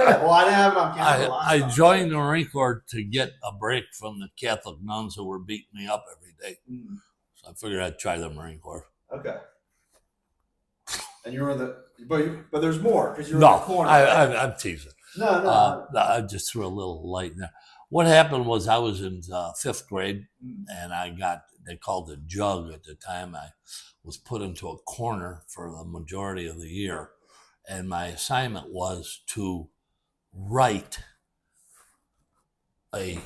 that. Well, I didn't have it on camera last I time. joined the Marine Corps to get a break from the Catholic nuns who were beating me up every day. Mm. So I figured I'd try the Marine Corps. Okay. And you were in the, but there's more because you were in the corner. I'm teasing. No. I just threw a little light in there. What happened was I was in fifth grade, and they called it jug at the time. I was put into a corner for the majority of the year, and my assignment was to write a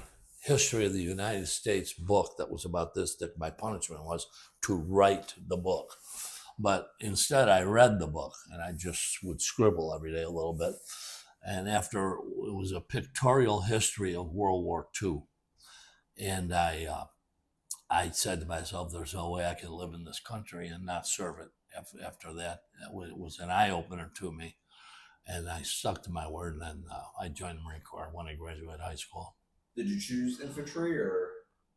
history of the United States book that was about this. That my punishment was to write the book. But instead, I read the book, and I just would scribble every day a little bit. And after, it was a pictorial history of World War II. And I said to myself, there's no way I can live in this country and not serve it. After that, it was an eye-opener to me. And I stuck to my word, and then I joined the Marine Corps when I graduated high school. Did you choose infantry or?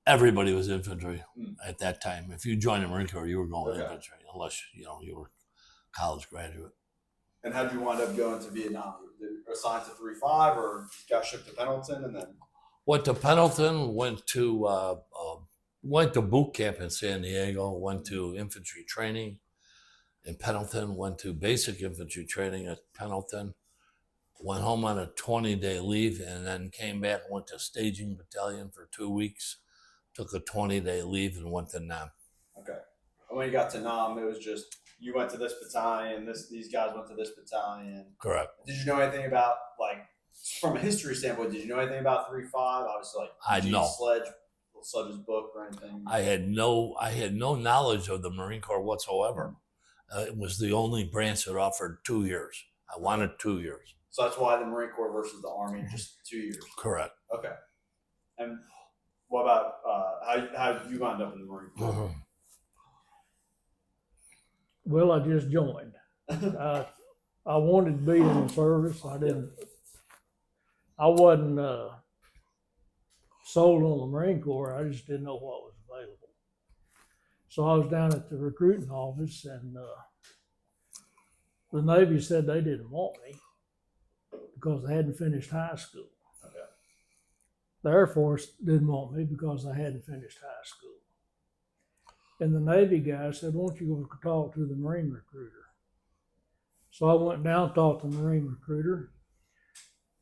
Everybody was infantry at that time. If you joined the Marine Corps, you were going infantry, unless you were a college graduate. And how did you wind up going to Vietnam? Assigned to 3-5 or got shipped to Pendleton and then? Went to Pendleton. Went to boot camp in San Diego. Went to infantry training in Pendleton. Went to basic infantry training at Pendleton. Went home on a 20-day leave and then came back and went to staging battalion for 2 weeks. Took a 20-day leave and went to Nam. Okay. And when you got to Nam, it was just you went to this battalion, these guys went to this battalion. Correct. Did you know anything about, like, from a history standpoint, did you know anything about 3-5? Obviously, like Sledge's book or anything? I had no knowledge of the Marine Corps whatsoever. It was the only branch that offered 2 years. I wanted 2 years. So that's why the Marine Corps versus the Army, just 2 years. Correct. Okay. And what about how did you wind up in the Marine Corps? Well, I just joined. I wanted to be in the service. I wasn't sold on the Marine Corps. I just didn't know what was available. So I was down at the recruiting office, and the Navy said they didn't want me because I hadn't finished high school. Okay. The Air Force didn't want me because I hadn't finished high school. And the Navy guy said, why don't you go talk to the Marine recruiter? So I went down and talked to the Marine recruiter.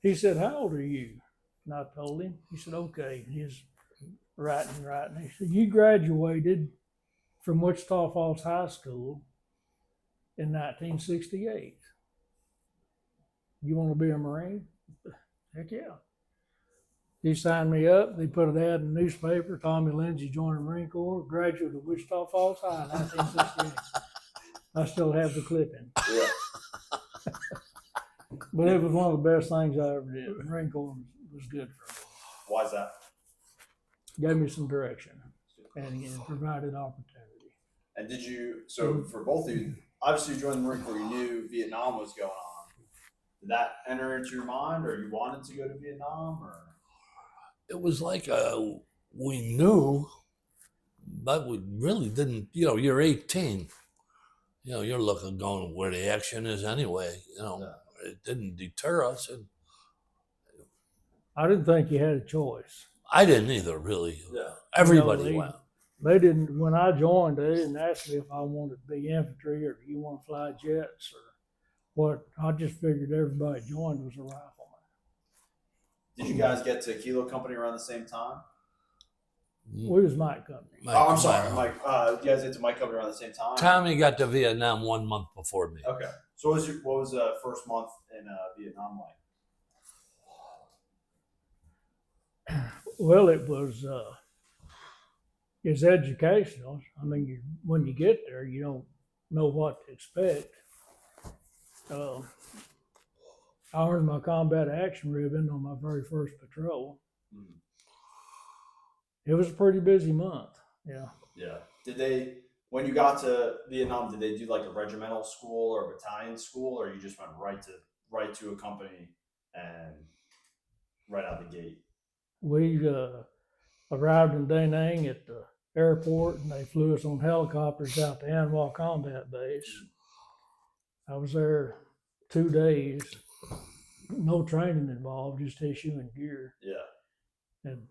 He said, how old are you? And I told him. He said, okay. And he's writing. He said, you graduated from Wichita Falls High School in 1968. You want to be a Marine? Heck yeah. He signed me up. They put an ad in the newspaper. Tommy Lindsay joined the Marine Corps, graduate of Wichita Falls High in 1968. I still have the clipping. Yeah. But it was one of the best things I ever did. The Marine Corps was good for me. Why is that? Gave me some direction and again, provided opportunity. And did you, so for both of you, obviously you joined the Marine Corps, you knew Vietnam was going on. Did that enter into your mind, or you wanted to go to Vietnam, or? It was like we knew, but we really didn't. You're 18. You're going where the action is anyway. It didn't deter us. And I didn't think you had a choice. I didn't either, really. Yeah. Everybody went. They didn't. When I joined, they didn't ask me if I wanted to be infantry or do you want to fly jets or what. I just figured everybody joined was a rifleman. Did you guys get to Kilo Company around the same time? We was Mike Company. I'm sorry, Mike. You guys get to Mike Company around the same time? Tommy got to Vietnam 1 month before me. Okay. So what was the first month in Vietnam like? Well, it was it's educational. I mean, when you get there, you don't know what to expect. I earned my combat action ribbon on my very first patrol. Mm-hmm. It was a pretty busy month. Yeah. Yeah. When you got to Vietnam, did they do like a regimental school or a battalion school, or you just went right to a company and right out the gate? We arrived in Da Nang at the airport, and they flew us on helicopters out to Anwar Combat Base. I was there 2 days. no training involved, just issuing gear. Yeah. And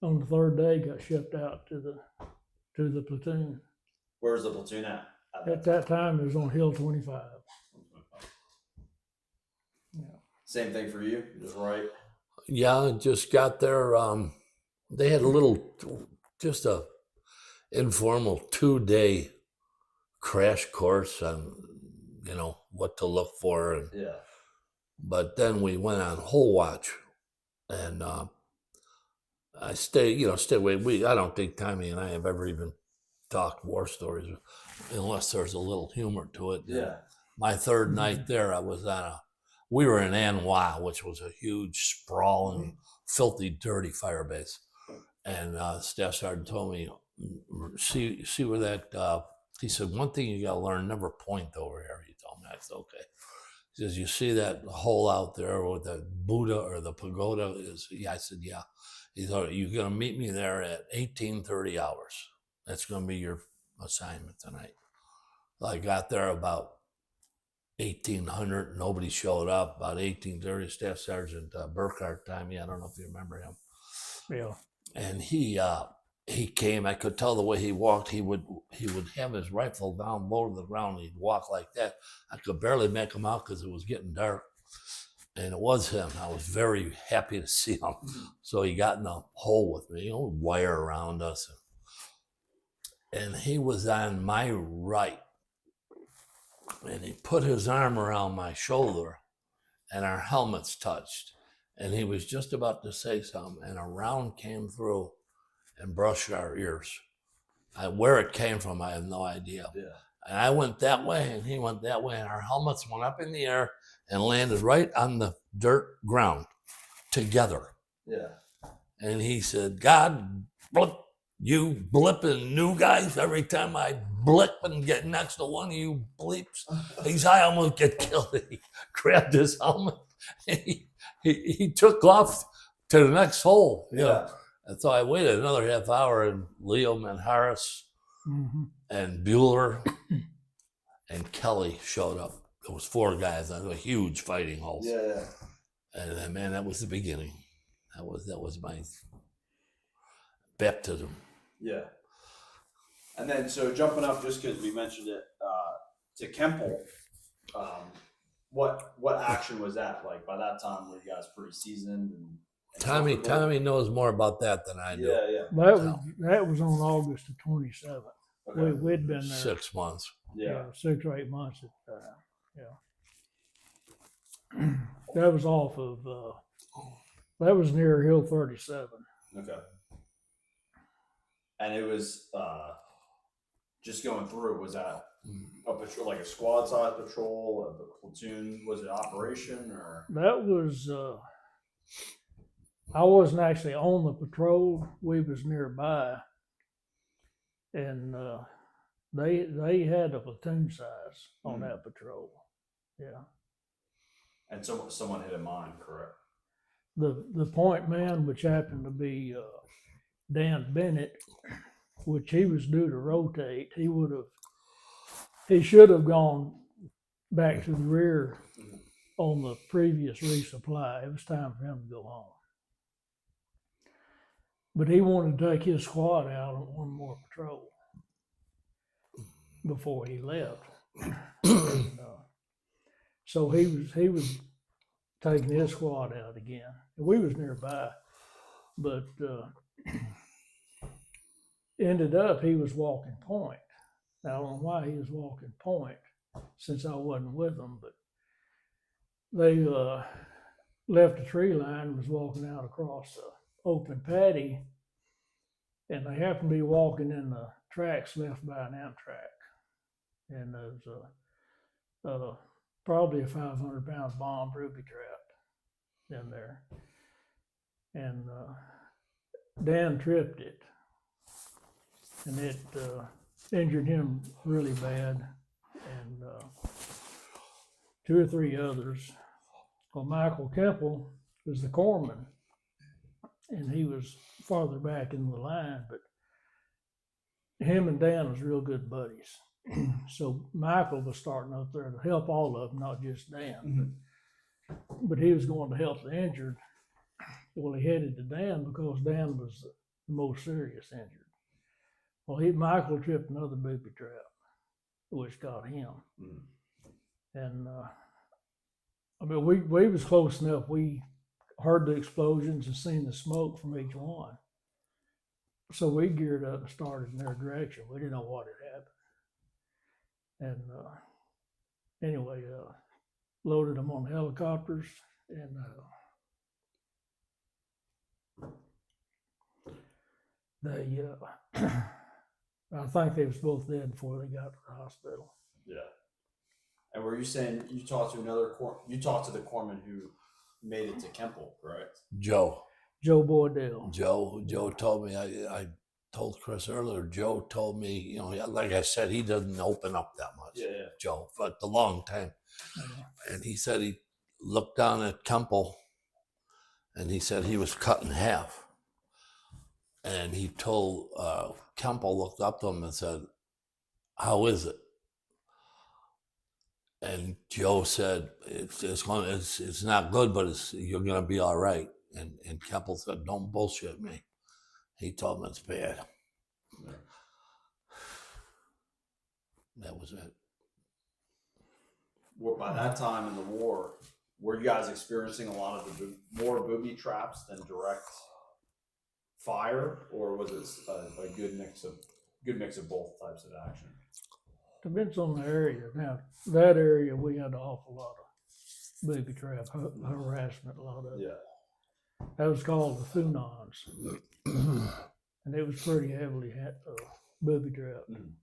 on the third day, got shipped out to the platoon. Where's the platoon at? At that time, it was on Hill 25. Yeah. Same thing for you, just right. Yeah, just got there. They had just a informal 2-day crash course on, what to look for. And, Yeah. but then we went on whole watch, and I stay away. I don't think Tommy and I have ever even talked war stories unless there's a little humor to it. Yeah. My third night there, we were in Anwa, which was a huge, sprawling, filthy, dirty fire base. And Staff Sergeant told me, see where that, he said, one thing you got to learn, never point over here. He told me. I said, okay. He says, you see that hole out there where the Buddha or the pagoda is? Yeah, I said, yeah. He thought, you're going to meet me there at 18:30 hours. That's going to be your assignment tonight. I got there about 1800, nobody showed up. About 18:30, Staff Sergeant Burkhart, Tommy, I don't know if you remember him. Yeah. And he came. I could tell the way he walked. He would have his rifle down low to the ground. He'd walk like that. I could barely make him out because it was getting dark. And it was him. I was very happy to see him. So he got in a hole with me, wire around us. And he was on my right. And he put his arm around my shoulder, and our helmets touched. And he was just about to say something, and a round came through and brushed our ears. Where it came from, I have no idea. Yeah. And I went that way, and he went that way, and our helmets went up in the air and landed right on the dirt ground together. Yeah. And he said, God, blip, you blipping new guys, every time I blip and get next to one of you bleeps, I almost get killed. He grabbed his helmet. He took off to the next hole. Yeah. And so I waited another half hour, and Leo Manharis and Bueller and Kelly showed up. There was 4 guys on a huge fighting hole. Yeah. And man, that was the beginning. That was my baptism. Yeah. And then, so jumping up, just because we mentioned it, to Kemple, what action was that like? By that time, were you guys pretty seasoned? And Tommy knows more about that than I do. Yeah. That was on August the 27th. Okay. We'd been there 6 months. Yeah. 6 or 8 months at the time. Yeah. That was off of. That was near Hill 37. Okay. And it was just going through. Was that a patrol, like a squad size patrol, a platoon? Was it operation or? That was. I wasn't actually on the patrol. We was nearby, and they had a platoon size on that patrol. Yeah. And so someone hit a mine, correct? The point man, which happened to be Dan Bennett, which he was due to rotate, he should have gone back to the rear on the previous resupply. It was time for him to go home. But he wanted to take his squad out on one more patrol before he left. And, so he was taking his squad out again. We was nearby, but ended up he was walking point. Now, I don't know why he was walking point since I wasn't with them, but they left the tree line and was walking out across the open paddy, and they happened to be walking in the tracks left by an Amtrak. And there was probably a 500-pound bomb ruby trapped in there. And Dan tripped it, and it injured him really bad, and 2 or 3 others. Well, Michael Kemple was the corpsman, and he was farther back in the line, but him and Dan was real good buddies. So Michael was starting up there to help all of them, not just Dan. but he was going to help the injured. Well, he headed to Dan because Dan was the most serious injured. Well, Michael tripped another booby trap, which got him. Mm. And I mean, we was close enough. We heard the explosions and seen the smoke from each one. So we geared up and started in their direction. We didn't know what had happened. And anyway, loaded them on helicopters and they, I think they was both dead before they got to the hospital. Yeah. And were you saying you talked to the corpsman who made it to Kemple, correct? Joe Boydell. Joe told me, I told Chris earlier, Joe told me, you know, like I said, he doesn't open up that much. Yeah. Joe, for a long time. And he said he looked down at Kemple and he said he was cut in half. And he told, Kemple looked up to him and said, "How is it?" And Joe said, it's not good, but you're going to be all right. And Kemple said, "Don't bullshit me." He told him it's bad. Yeah. That was it. Well, by that time in the war, were you guys experiencing a lot of more booby traps than direct fire, or was it a good mix of both types of action? Depends on the area. Now, that area, we had an awful lot of booby trap harassment, a lot of it. Yeah. That was called the Funons. And it was pretty heavily booby trap. Mm.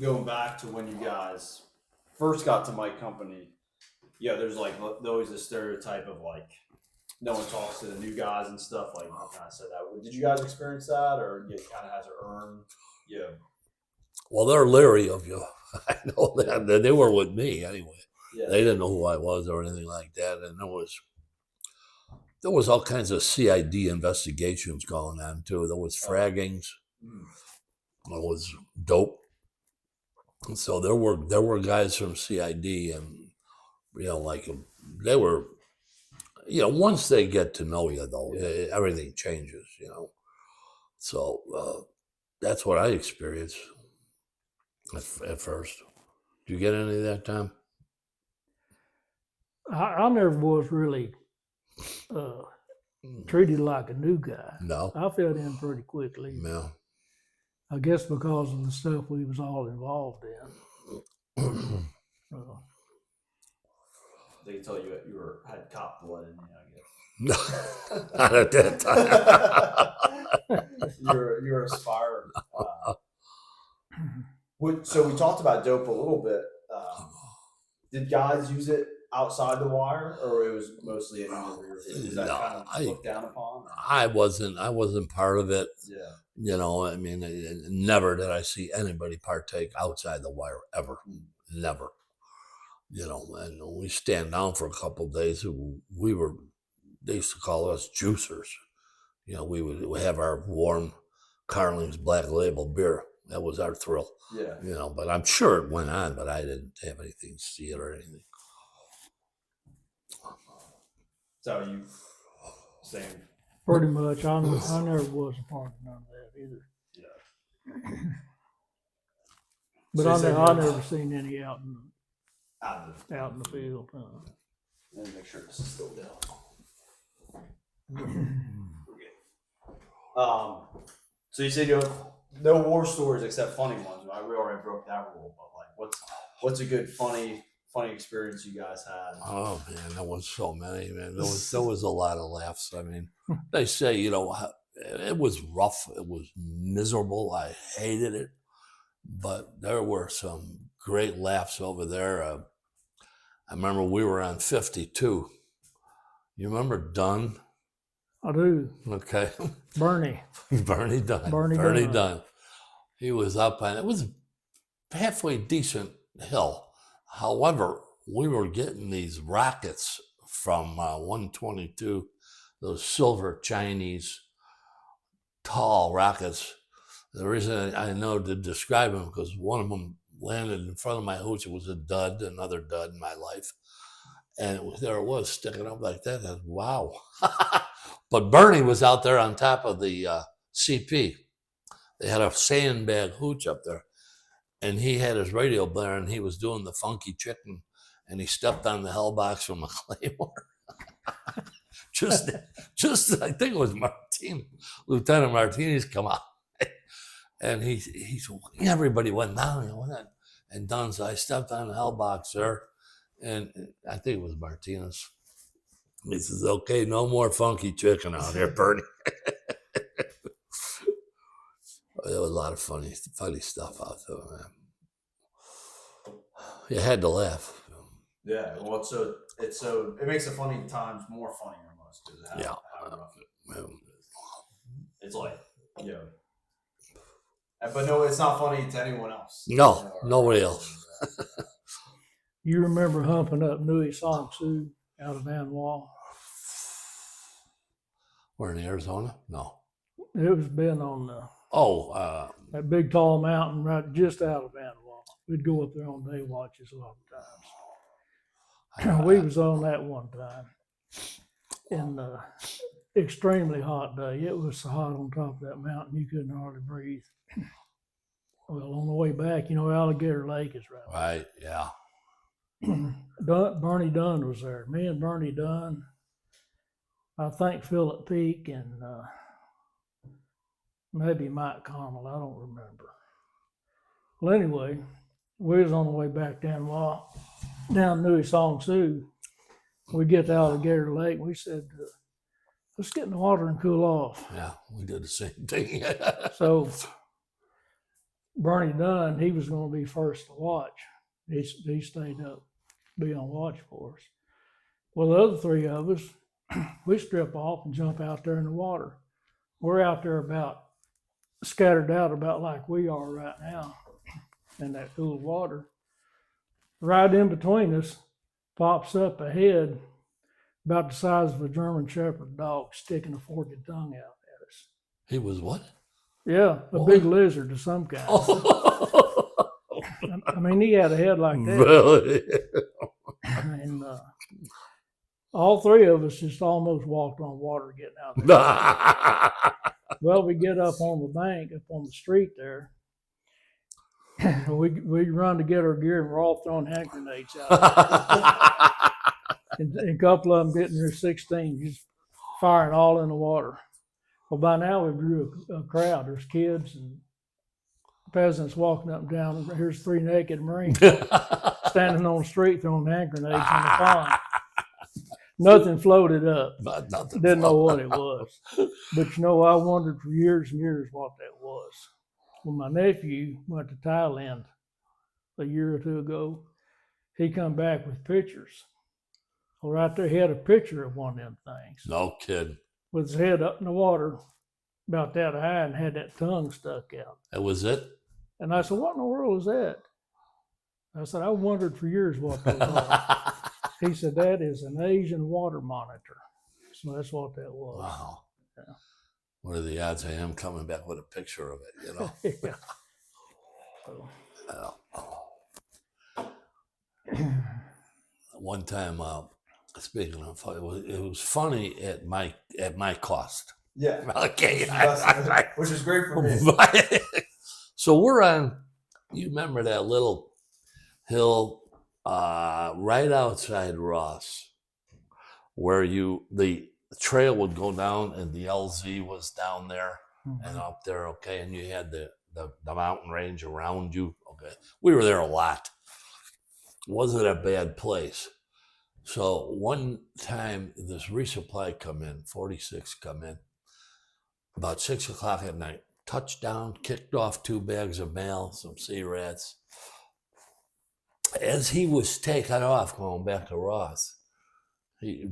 Going back to when you guys first got to my company, yeah, there's like always a stereotype of like no one talks to the new guys and stuff. Like you kind of said that. Did you guys experience that, or you kind of had to earn? Yeah. Well, they're leery of you. I know that. They were with me anyway. Yeah. They didn't know who I was or anything like that. And there was all kinds of CID investigations going on too. There was fraggings. There was dope. And so there were guys from CID, and you know, like they were, you know, once they get to know you though, everything changes, you know. So that's what I experienced at first. Did you get any of that, Tom? I never was really treated like a new guy. No. I fell in pretty quickly. No. I guess because of the stuff we was all involved in. They can tell you had cop blood in you, I guess. No, not at that time. You're aspiring. So we talked about dope a little bit. Did guys use it outside the wire, or it was mostly in the rear? Was that kind of looked down upon? I wasn't part of it. Yeah. You know, I mean, never did I see anybody partake outside the wire ever. Never. You know, and we stand down for a couple of days. They used to call us juicers. You know, we would have our warm Carling's Black Label beer. That was our thrill. Yeah. You know, but I'm sure it went on, but I didn't have anything to see it or anything. So you same. Pretty much. I never was a part of none of that either. Yeah. But So I never seen any out in the field. Let me make sure this is still down. So you said no war stories except funny ones. Right? We already broke that rule, but like, what's a good funny experience you guys had? Oh man, there was so many. Man, there was a lot of laughs. I mean, they say, you know, it was rough. It was miserable. I hated it, but there were some great laughs over there. I remember we were on 52. You remember Dunn? I do. Okay. Bernie Dunn. He was up on it. Was a halfway decent hill. However, we were getting these rockets from 122, those silver Chinese tall rockets. The reason I know to describe them because one of them landed in front of my hooch. It was a dud, another dud in my life. And there it was sticking up like that. And wow. But Bernie was out there on top of the CP. They had a sandbag hooch up there. And he had his radio blaring, and he was doing the funky chicken, and he stepped on the hell box from a claymore. just I think it was Lieutenant Martinez come out. And he's everybody went down, and Dunn said, I stepped on the hell box, sir. And I think it was Martinez. He says, okay, no more funky chicken out here, Bernie. There was a lot of funny stuff out there, man. You had to laugh. Yeah, well, it makes the funny times more funny almost because how rough it is. It's like, but no, it's not funny to anyone else. No, nobody else. You remember humping up Nui Song Soo out of Van Wall? We're in Arizona? No. It was been on that big tall mountain right just out of Van Wall. We'd go up there on day watches a lot of times. We was on that one time in extremely hot day. It was so hot on top of that mountain you couldn't hardly breathe. Well, on the way back, Alligator Lake is right. Right, yeah. Bernie Dunn was there. Me and Bernie Dunn, I think Philip Peake and maybe Mike Connell. I don't remember. Well, anyway, we was on the way back down Nui Song Soo. We get to Alligator Lake. We said, let's get in the water and cool off. Yeah, we did the same thing. So Bernie Dunn, he was going to be first to watch. He stayed up, be on watch for us. Well, the other three of us, we strip off and jump out there in the water. We're out there scattered out about like we are right now in that cool water. Right in between us pops up a head about the size of a German Shepherd dog sticking a forked tongue out at us. He was what? Yeah, a big lizard of some kind. I mean, he had a head like that. Really? And all three of us just almost walked on water getting out of there. Well, we get up on the bank, up on the street there. we run to get our gear, and we're all throwing hand grenades out. And a couple of them getting their 16, just firing all in the water. Well, by now we drew a crowd. There's kids and peasants walking up and down. Here's three naked Marines standing on the street throwing hand grenades in the pond. Nothing floated up. Didn't know what it was. But I wondered for years and years what that was. When my nephew went to Thailand a year or two ago, he come back with pictures. Well, right there, he had a picture of one of them things. No kidding. With his head up in the water, about that high, and had that tongue stuck out. That was it? And I said, what in the world is that? I said, I wondered for years what that was. He said, that is an Asian water monitor. So that's what that was. Wow. Yeah. What are the odds of him coming back with a picture of it, Yeah. So. One time, speaking of fun, it was funny at my cost. Yeah. Okay. Which is great for me. So we're on, you remember that little hill right outside Ross, where the trail would go down and the LZ was down there and up there, okay, and you had the mountain range around you, okay. We were there a lot. Wasn't a bad place. So one time this resupply come in, 46 come in, about 6 o'clock at night, touchdown, kicked off 2 bags of mail, some sea rats. As he was taking off, going back to Ross,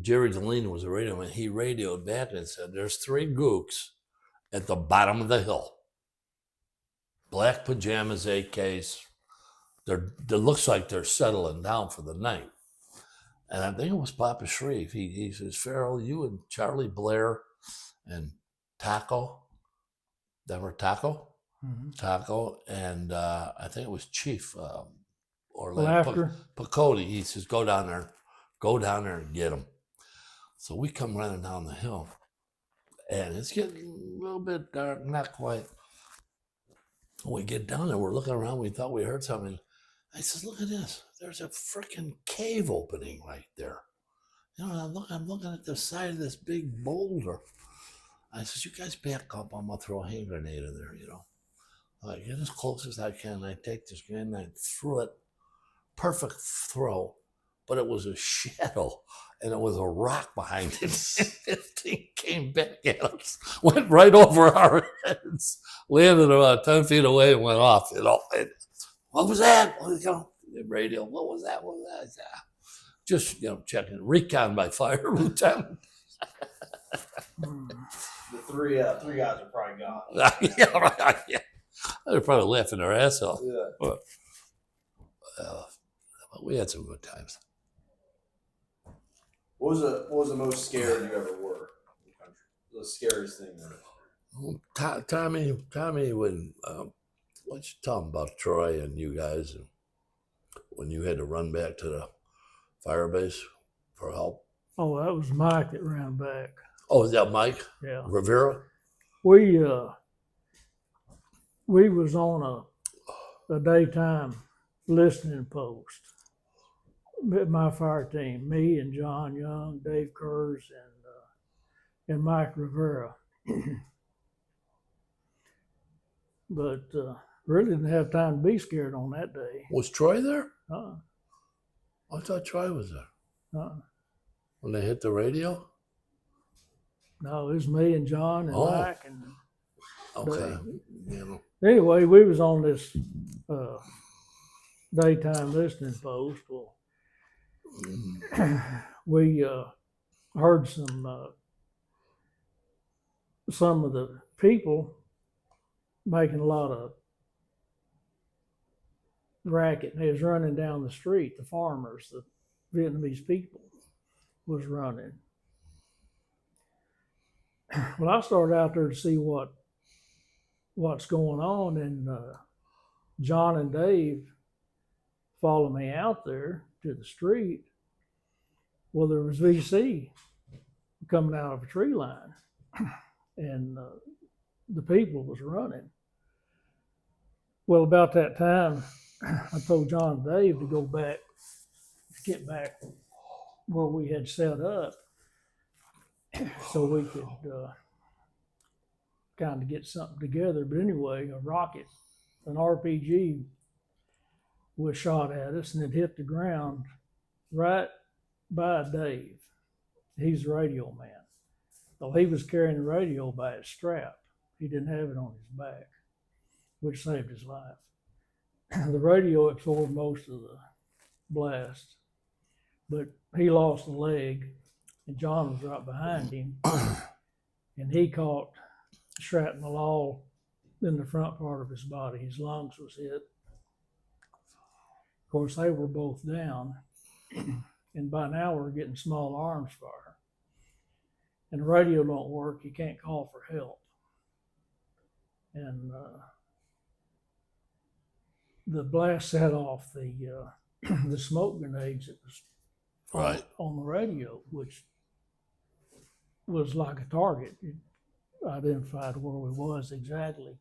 Jerry Deline was a radio man. He radioed back and said, there's 3 gooks at the bottom of the hill. Black pajamas, AKs. It looks like they're settling down for the night. And I think it was Papa Shreve. He says, Farrel, you and Charlie Blair and Taco, Denver Taco, Taco, and I think it was Chief Laughter. Picote. He says, go down there and get him. So we come running down the hill, and it's getting a little bit dark, not quite. When we get down there, we're looking around, we thought we heard something. I says, look at this. There's a freaking cave opening right there. You know, I'm looking at the side of this big boulder. I says, you guys back up. I'm going to throw a hand grenade in there, you know. I get as close as I can. I take this grenade and I threw it. Perfect throw. But it was a shadow. And it was a rock behind it. This thing came back at us. Went right over our heads. Landed about 10 feet away and went off. You know. And what was that? You know, the radio. What was that? What was that? Just, you know, checking. Recon by fire, Lieutenant. The three guys are probably gone. Yeah, right. Yeah. They're probably laughing their ass off. Yeah. But we had some good times. What was the most scared you ever were in the country? The scariest thing there. Tommy, when why don't you tell him about Troy and you guys, and when you had to run back to the fire base for help? Oh, that was Mike that ran back. Oh, is that Mike? Yeah. Rivera? We was on a daytime listening post. My fire team, me and John Young, Dave Kurz, and Mike Rivera. But really didn't have time to be scared on that day. Was Troy there? Uh-uh. I thought Troy was there. Uh-uh. When they hit the radio? No, it was me and John and Mike and Okay. Dave. You know. Anyway, we was on this daytime listening post. Well, we heard some of the people making a lot of racket. They was running down the street. The farmers, the Vietnamese people, was running. Well, I started out there to see what's going on, and John and Dave followed me out there to the street. Well, there was VC coming out of a tree line, and the people was running. Well, about that time, I told John and Dave to go back, to get back where we had set up, so we could kind of get something together. But anyway, a rocket, an RPG, was shot at us, and it hit the ground right by Dave. He's the radio man. Well, he was carrying the radio by his strap. He didn't have it on his back, which saved his life. The radio absorbed most of the blast, but he lost a leg, and John was right behind him, and he caught shrapnel all in the front part of his body. His lungs was hit. Of course, they were both down, and by now we're getting small arms fire. And the radio don't work, you can't call for help. And the blast set off the smoke grenades that was Right. on the radio, which was like a target. It identified where we was exactly.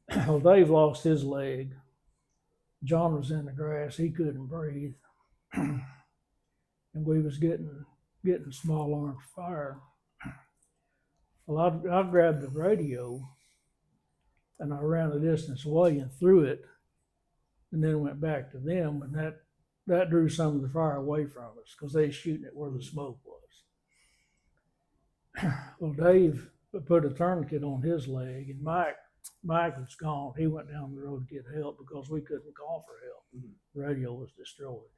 Well, Dave lost his leg. John was in the grass. He couldn't breathe. And we was getting small arms fire. Well, I grabbed the radio and I ran the distance away and threw it, and then went back to them, and that drew some of the fire away from us because they was shooting it where the smoke was. Well, Dave put a tourniquet on his leg, and Mike was gone. He went down the road to get help because we couldn't call for help. The radio was destroyed.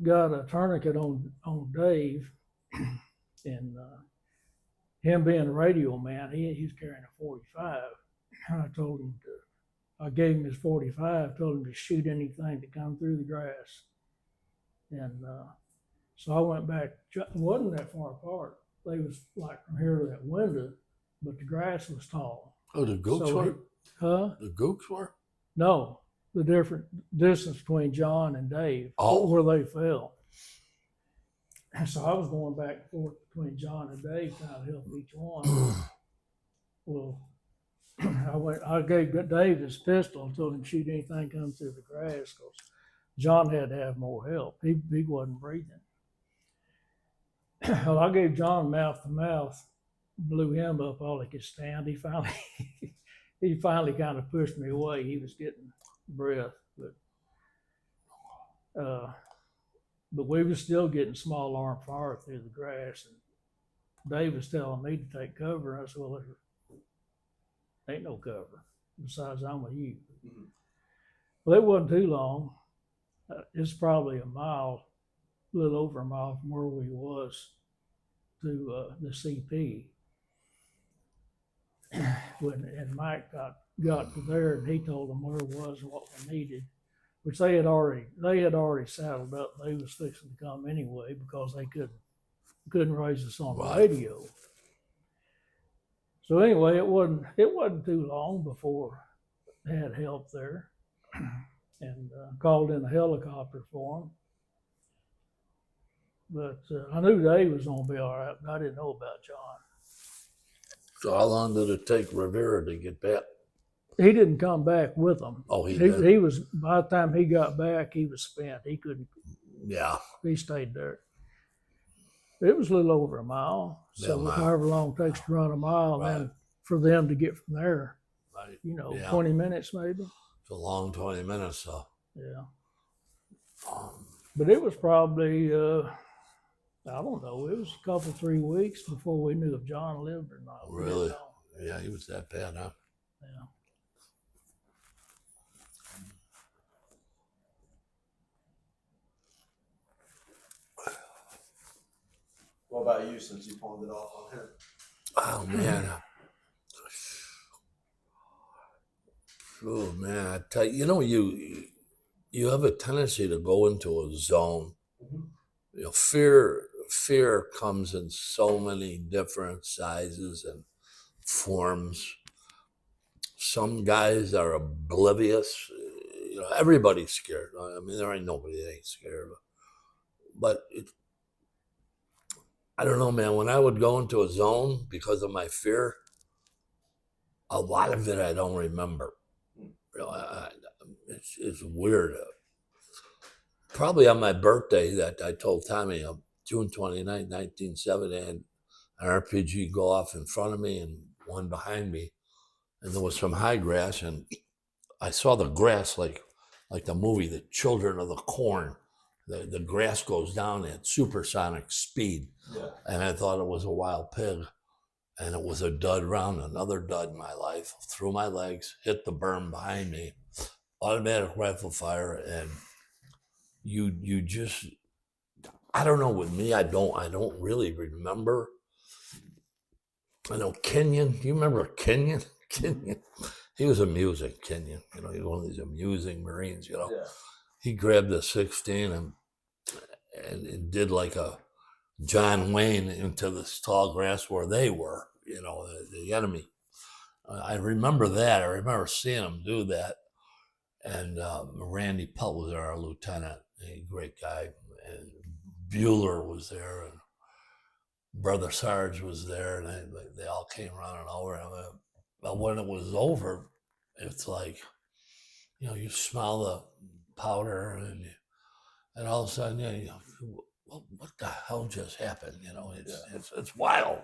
Got a tourniquet on Dave, and him being a radio man, he's carrying a 45. I told him I gave him his 45, told him to shoot anything that come through the grass. And so I went back. It wasn't that far apart. They was like from here to that window, but the grass was tall. Oh, the gooks So were? Huh? The gooks were? No, the different distance between John and Dave, Oh. where they fell. And so I was going back and forth between John and Dave, trying to help each one. Well, I gave Dave his pistol and told him to shoot anything come through the grass because John had to have more help. He wasn't breathing. Well, I gave John mouth to mouth, blew him up all he could stand. He finally kind of pushed me away. He was getting breath, but we were still getting small arm fire through the grass. And Dave was telling me to take cover. I said, well, there ain't no cover. Besides, I'm with you. Mhm. Well, it wasn't too long. It's probably a little over a mile from where we was to the CP. And Mike got to there, and he told them where it was and what we needed, which they had already saddled up. They was fixing to come anyway because they couldn't raise us on the Right. radio. So anyway, it wasn't too long before they had help there, and called in a helicopter for them. But I knew Dave was gonna be all right, but I didn't know about John. So how long did it take Rivera to get back? He didn't come back with them. Oh, he did? He was, by the time he got back, he was spent. He couldn't. Yeah. He stayed there. It was a little over a mile. So Yeah, mile. however long it takes to run a mile, Right. and then for them to get from there, Right. Yeah. 20 minutes maybe. It's a long 20 minutes, so. Yeah. Um, But it was probably, I don't know, it was a couple, 3 weeks before we knew if John lived or not. We didn't Really? know. yeah, he was that bad, huh? Yeah. What about you, since you pawned it off on him? Oh, man. Oh, man. I tell you, you have a tendency to go into a zone. Mhm. Fear comes in so many different sizes and forms. Some guys are oblivious. Everybody's scared. I mean, there ain't nobody that ain't scared. But I don't know, man. When I would go into a zone because of my fear, a lot of it I don't remember. It's weird. Probably on my birthday that I told Tommy, June 29th, 1970, and an RPG go off in front of me and one behind me. And there was some high grass, and I saw the grass like the movie, The Children of the Corn. The grass goes down at supersonic speed. Yeah. And I thought it was a wild pig. And it was a dud round, another dud in my life. Through my legs, hit the berm behind me. Automatic rifle fire, and you just, I don't know, with me, I don't really remember. I know Kenyon, do you remember Kenyon? Kenyon, he was amusing, Kenyon. He was one of these amusing Marines, Yeah. He grabbed a 16 and did like a John Wayne into this tall grass where they were, the enemy. I remember that. I remember seeing him do that. And Randy Pelt was there, our lieutenant, a great guy. And Bueller was there, and Brother Sarge was there, and they all came running over. But when it was over, it's like, you smell the powder, and all of a sudden, what the hell just happened? It's wild.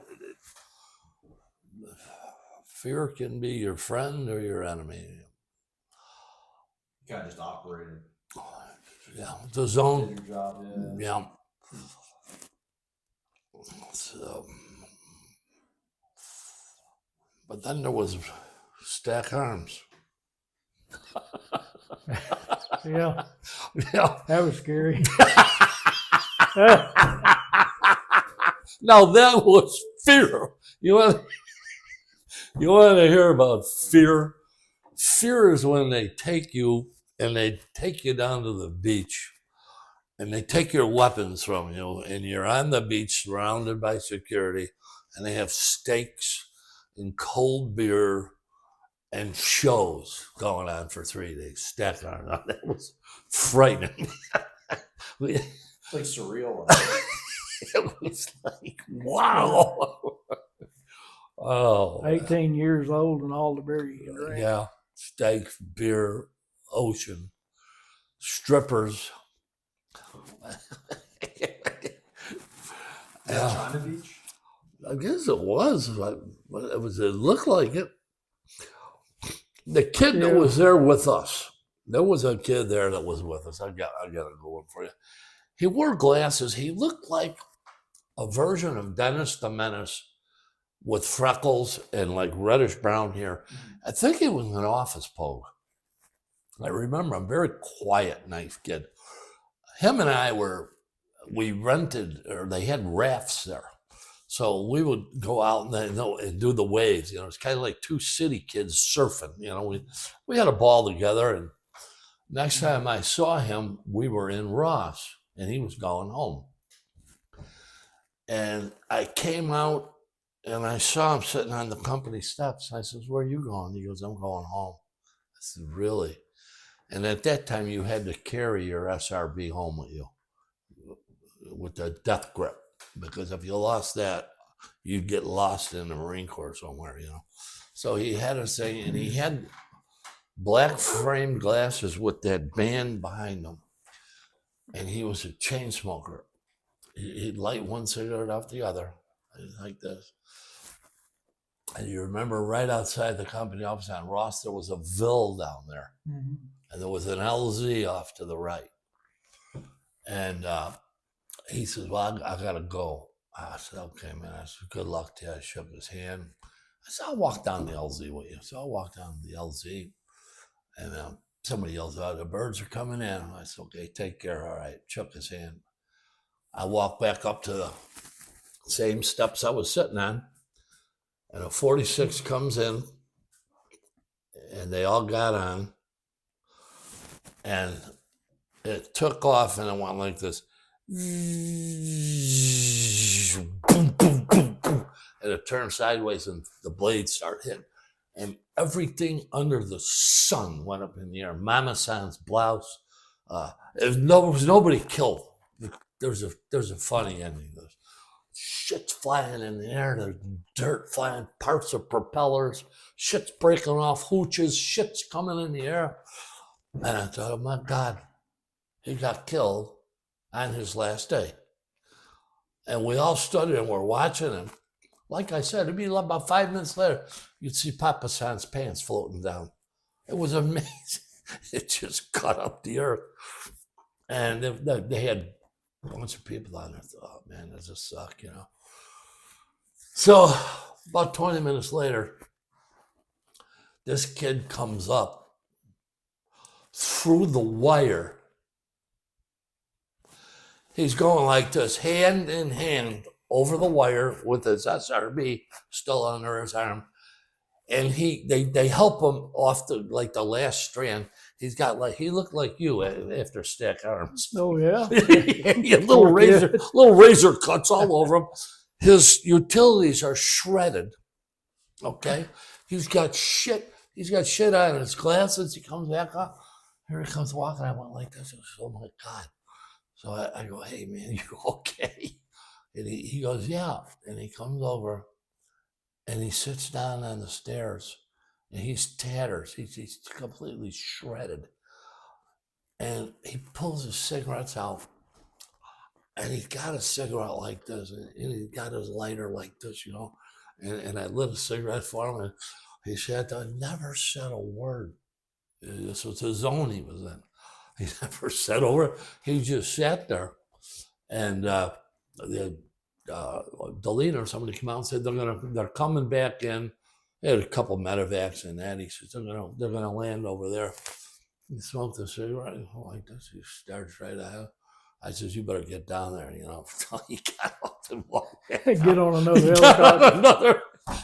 Fear can be your friend or your enemy. You kind of just operated. Yeah, the zone. Did your job, yeah. Yeah. So, but then there was Stack Arms. Yeah, Yeah. that was scary. Now that was fear. You want to hear about fear? Fear is when they take you and they take you down to the beach and they take your weapons from you, and you're on the beach surrounded by security, and they have stakes and cold beer and shows going on for 3 days. Stack on. That was frightening. It's like surreal. It was like, wow. Oh, 18 years old and all the beer you can drink. yeah. Steak, beer, ocean, strippers. Yeah. China Beach? I guess it was. It looked like it. The kid that was there with us. There was a kid there that was with us. I got a good one for you. He wore glasses. He looked like a version of Dennis the Menace with freckles and like reddish brown hair. I think he was an office pogue. I remember I'm a very quiet, nice kid. Him and I we rented, or they had rafts there. So we would go out and do the waves. It's kind of like two city kids surfing. We had a ball together. And next time I saw him, we were in Ross, and he was going home. And I came out, and I saw him sitting on the company steps. I says, "Where are you going?" He goes, "I'm going home." I said, "Really?" And at that time, you had to carry your SRB home with you with the death grip. Because if you lost that, you'd get lost in the Marine Corps somewhere, So he had a thing, and he had black framed glasses with that band behind him. And he was a chain smoker. He'd light one cigarette off the other, like this. And you remember right outside the company office on Ross, there was a Ville down there. Mm-hmm. And there was an LZ off to the right. And he says, "Well, I got to go." I said, "Okay, man." I said, "Good luck to you." I shook his hand. I said, "I'll walk down the LZ with you." So I walked down the LZ, and somebody yells out, "The birds are coming in." I said, "Okay, take care." All right. Shook his hand. I walked back up to the same steps I was sitting on, and a 46 comes in, and they all got on, and it took off, and it went like this. Boom, boom, boom, boom. And it turned sideways, and the blades start hitting. And everything under the sun went up in the air. Mama San's blouse. There was nobody killed. There's a funny ending. There's shit's flying in the air. There's dirt flying, parts of propellers. Shit's breaking off hooches. Shit's coming in the air. And I thought, oh my God, he got killed on his last day. And we all stood there and we're watching him. Like I said, it'd be about 5 minutes later, you'd see Papa San's pants floating down. It was amazing. It just cut up the earth. And they had a bunch of people on there. Oh, man, that just suck, So about 20 minutes later, this kid comes up through the wire. He's going like this, hand in hand, over the wire with his SRB still under his arm. And they help him off the last strand. He looked like you after stack arms. Oh yeah. He had little razor cuts all over him. His utilities are shredded. Okay. He's got shit on his glasses. He comes back up. Here he comes walking. I went like this. Oh my God. So I go, "Hey man, you okay?" And he goes, "Yeah." And he comes over and he sits down on the stairs and he's tattered. He's completely shredded. And he pulls his cigarettes out and he's got a cigarette like this and he's got his lighter like this, And I lit a cigarette for him and he sat down, never said a word. This was the zone he was in. He never said a word. He just sat there. And the leader, somebody came out and said they're coming back in. They had a couple medevacs and that. He says they're gonna land over there. He smoked a cigarette like this. He starts right at. I says, "You better get down there." He got up and walked back. Get on another helicopter.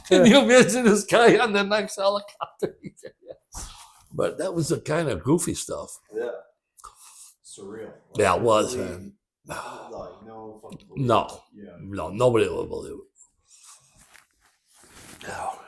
Can you imagine this guy on the next helicopter? But that was the kind of goofy stuff. Yeah. Surreal. Yeah, it was, man. No, no, nobody will believe it. No.